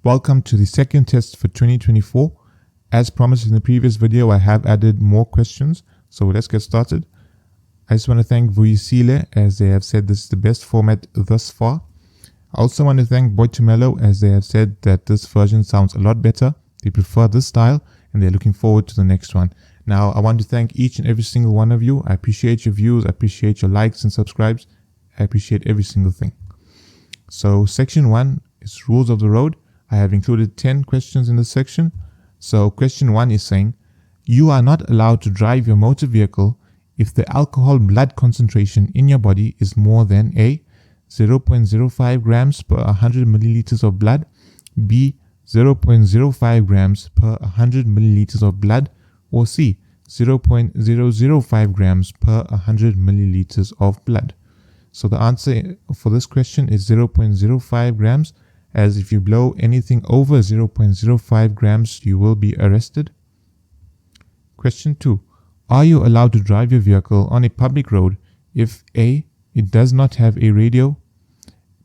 Welcome to the second test for 2024. As promised in the previous video, I have added more questions, so let's get started. I just want to thank Vuyisile as they have said this is the best format thus far. I also want to thank Boitumelo as they have said that this version sounds a lot better. They prefer this style and they're looking forward to the next one. Now, I want to thank each and every single one of you. I appreciate your views, I appreciate your likes and subscribes. I appreciate every single thing. So section 1 is rules of the road. I have included 10 questions in this section. So question 1 is saying, you are not allowed to drive your motor vehicle if the alcohol blood concentration in your body is more than A, 0.05 grams per 100 milliliters of blood, B, 0.05 grams per 100 milliliters of blood, or C, 0.005 grams per 100 milliliters of blood. So the answer for this question is 0.05 grams, as if you blow anything over 0.05 grams, you will be arrested. Question 2. Are you allowed to drive your vehicle on a public road if A, it does not have a radio,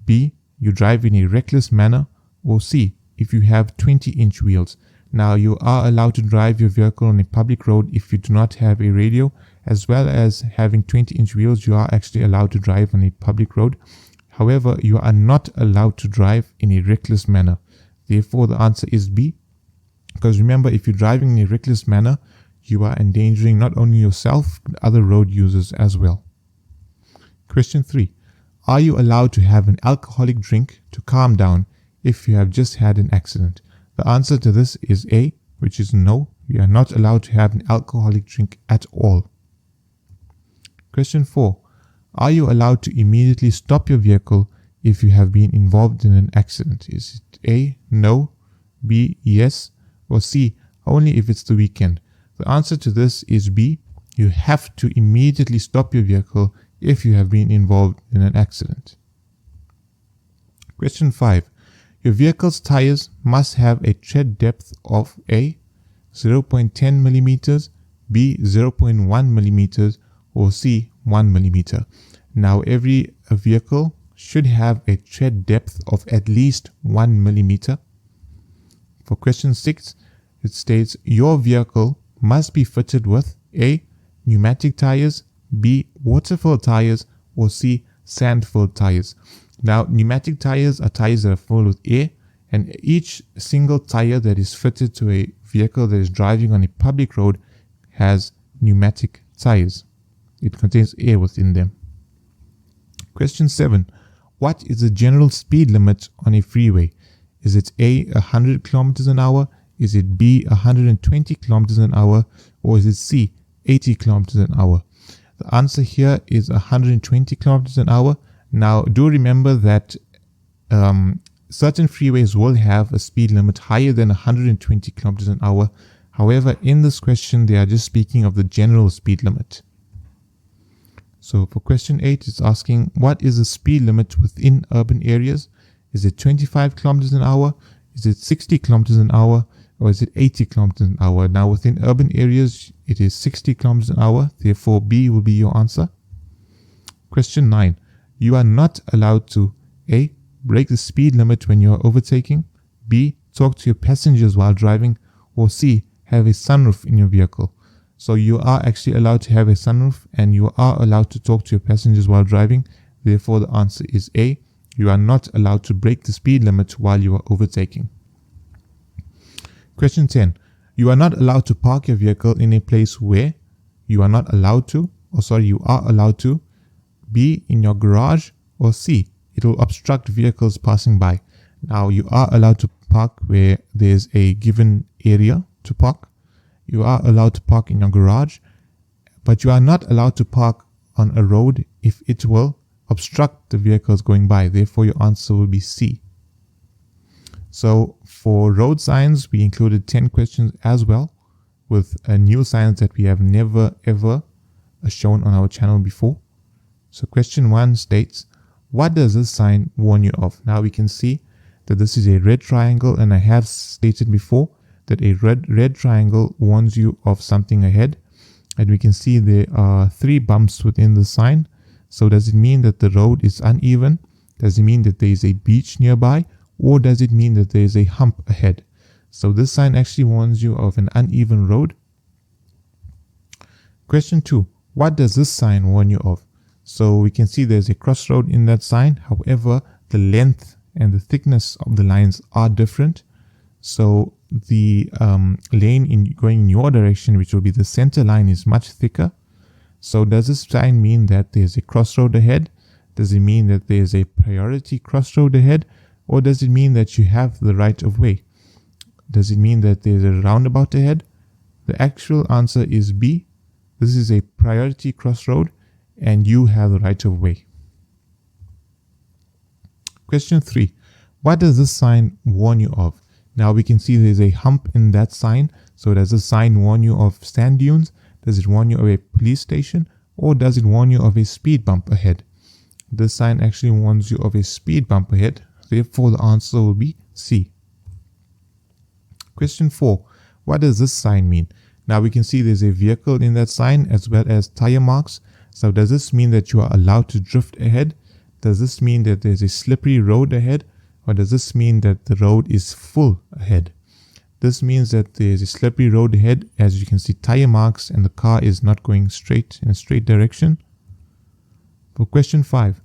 B, you drive in a reckless manner, or C, if you have 20-inch wheels? Now, you are allowed to drive your vehicle on a public road if you do not have a radio, as well as having 20-inch wheels. You are actually allowed to drive on a public road. However, you are not allowed to drive in a reckless manner. Therefore, the answer is B. Because remember, if you're driving in a reckless manner, you are endangering not only yourself, but other road users as well. Question 3. Are you allowed to have an alcoholic drink to calm down if you have just had an accident? The answer to this is A, which is no. You are not allowed to have an alcoholic drink at all. Question 4. Are you allowed to immediately stop your vehicle if you have been involved in an accident? Is it A, no, B, yes, or C, only if it's the weekend? The answer to this is B. You have to immediately stop your vehicle if you have been involved in an accident. Question 5. Your vehicle's tires must have a tread depth of A, 0.10 millimeters, B, 0.1 millimeters, or C, 1 millimeter. Now, every vehicle should have a tread depth of at least 1 millimeter. For question 6, it states your vehicle must be fitted with A, pneumatic tires, B, water-filled tires, or C, sand-filled tires. Now, pneumatic tires are tires that are filled with air, and each single tire that is fitted to a vehicle that is driving on a public road has pneumatic tires. It contains air within them. Question 7. What is the general speed limit on a freeway? Is it A, 100 kilometers an hour? Is it B, 120 kilometers an hour? Or is it C, 80 kilometers an hour? The answer here is 120 kilometers an hour. Now, do remember that certain freeways will have a speed limit higher than 120 kilometers an hour. However, in this question, they are just speaking of the general speed limit. So for question 8, it's asking, what is the speed limit within urban areas? Is it 25 kilometers an hour? Is it 60 kilometers an hour? Or is it 80 kilometers an hour? Now, within urban areas, it is 60 kilometers an hour. Therefore, B will be your answer. Question 9. You are not allowed to A, break the speed limit when you are overtaking, B, talk to your passengers while driving, or C, have a sunroof in your vehicle. So you are actually allowed to have a sunroof and you are allowed to talk to your passengers while driving. Therefore, the answer is A. You are not allowed to break the speed limit while you are overtaking. Question 10. You are not allowed to park your vehicle in a place where you are not allowed to, you are allowed to, B, in your garage, or C, it will obstruct vehicles passing by. Now, you are allowed to park where there's a given area to park. You are allowed to park in your garage, but you are not allowed to park on a road if it will obstruct the vehicles going by. Therefore, your answer will be C. So for road signs, we included 10 questions as well, with new signs that we have never ever shown on our channel before. So question 1 states, what does this sign warn you of? Now we can see that this is a red triangle, and I have stated before that a red triangle warns you of something ahead. And we can see there are 3 bumps within the sign. So does it mean that the road is uneven? Does it mean that there is a beach nearby? or does it mean that there is a hump ahead? So this sign actually warns you of an uneven road. Question 2. What does this sign warn you of? So we can see there's a crossroad in that sign. However, the length and the thickness of the lines are different. So the lane going in your direction, which will be the center line, is much thicker. So does this sign mean that there's a crossroad ahead? Does it mean that there's a priority crossroad ahead? Or does it mean that you have the right of way? Does it mean that there's a roundabout ahead? The actual answer is B. This is a priority crossroad and you have the right of way. Question 3. What does this sign warn you of? Now we can see there's a hump in that sign. So does this sign warn you of sand dunes? Does it warn you of a police station? Or does it warn you of a speed bump ahead? This sign actually warns you of a speed bump ahead. Therefore, the answer will be C. Question 4. What does this sign mean? Now we can see there's a vehicle in that sign as well as tire marks. So does this mean that you are allowed to drift ahead? Does this mean that there's a slippery road ahead? Or does this mean that the road is full ahead? This means that there's a slippery road ahead, as you can see tire marks and the car is not going straight in a straight direction. For question 5,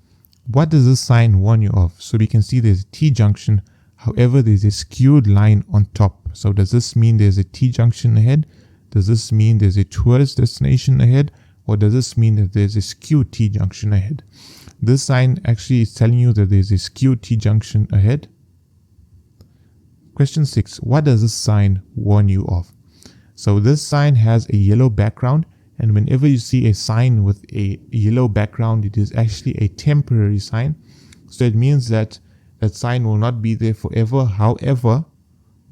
what does this sign warn you of? So we can see there's a T-junction, however there's a skewed line on top. So does this mean there's a T-junction ahead? Does this mean there's a tourist destination ahead? Or does this mean that there's a skewed T-junction ahead? This sign actually is telling you that there's a skewed T-junction ahead. Question 6. What does this sign warn you of? So this sign has a yellow background, and whenever you see a sign with a yellow background, it is actually a temporary sign. So it means that that sign will not be there forever. However,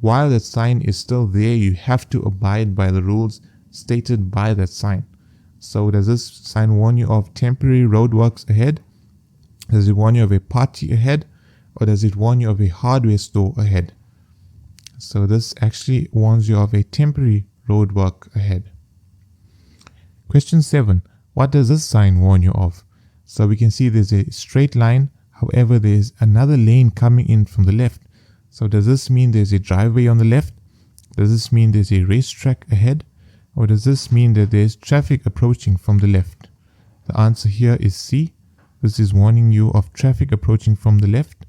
while that sign is still there, you have to abide by the rules stated by that sign. So does this sign warn you of temporary roadworks ahead? Does it warn you of a party ahead? Or does it warn you of a hardware store ahead? So this actually warns you of a temporary roadwork ahead. Question 7. What does this sign warn you of? So we can see there's a straight line. However, there's another lane coming in from the left. So does this mean there's a driveway on the left? Does this mean there's a racetrack ahead? Or does this mean that there's traffic approaching from the left? The answer here is C. This is warning you of traffic approaching from the left.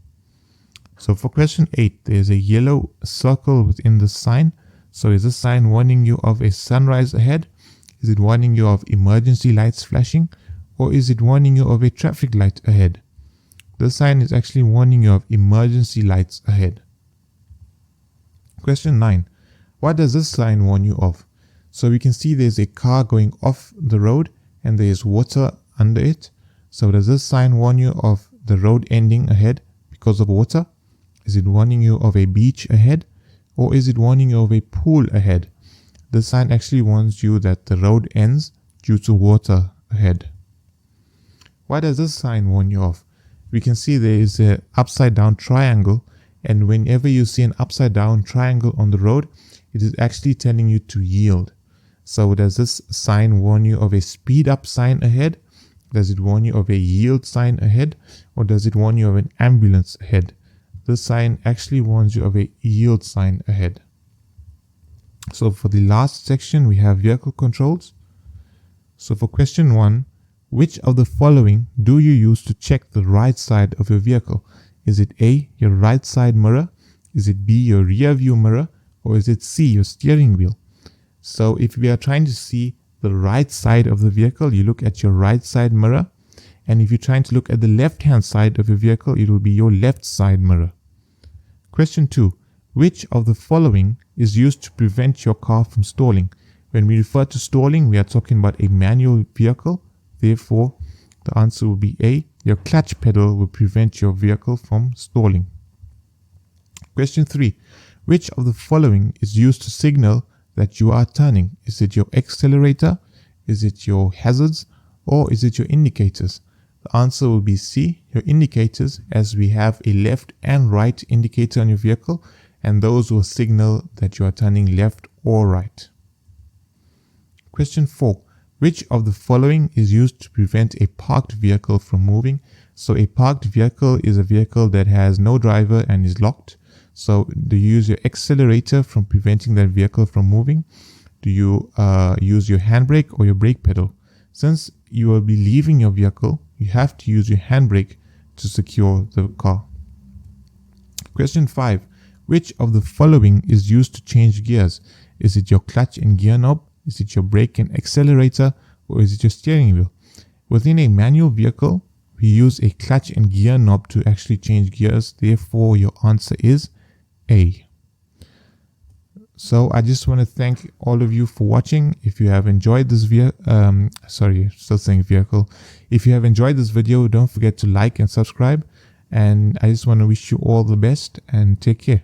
So for question 8, there's a yellow circle within the sign. So is this sign warning you of a sunrise ahead? Is it warning you of emergency lights flashing? Or is it warning you of a traffic light ahead? The sign is actually warning you of emergency lights ahead. Question 9. What does this sign warn you of? So we can see there's a car going off the road and there is water under it. So does this sign warn you of the road ending ahead because of water? Is it warning you of a beach ahead? Or is it warning you of a pool ahead? The sign actually warns you that the road ends due to water ahead. What does this sign warn you of? We can see there is an upside down triangle, and whenever you see an upside down triangle on the road, it is actually telling you to yield. So does this sign warn you of a speed up sign ahead? Does it warn you of a yield sign ahead? Or does it warn you of an ambulance ahead? This sign actually warns you of a yield sign ahead. So for the last section, we have vehicle controls. So for question 1, which of the following do you use to check the right side of your vehicle? Is it A, your right side mirror? Is it B, your rear view mirror? Or is it C, your steering wheel? So if we are trying to see the right side of the vehicle, you look at your right side mirror. And if you're trying to look at the left hand side of your vehicle, it will be your left side mirror. Question 2. Which of the following is used to prevent your car from stalling? When we refer to stalling, we are talking about a manual vehicle. Therefore, the answer will be A. Your clutch pedal will prevent your vehicle from stalling. Question 3. Which of the following is used to signal that you are turning? Is it your accelerator? Is it your hazards? Or is it your indicators? The answer will be C, your indicators, as we have a left and right indicator on your vehicle, and those will signal that you are turning left or right. Question 4. Which of the following is used to prevent a parked vehicle from moving? So a parked vehicle is a vehicle that has no driver and is locked. So do you use your accelerator from preventing that vehicle from moving? Do you use your handbrake or your brake pedal? Since you will be leaving your vehicle, you have to use your handbrake to secure the car. Question 5. Which of the following is used to change gears? Is it your clutch and gear knob? Is it your brake and accelerator? Or is it your steering wheel? Within a manual vehicle, we use a clutch and gear knob to actually change gears. Therefore, your answer is A. So I just want to thank all of you for watching. If you have enjoyed this If you have enjoyed this video, don't forget to like and subscribe. And I just want to wish you all the best and take care.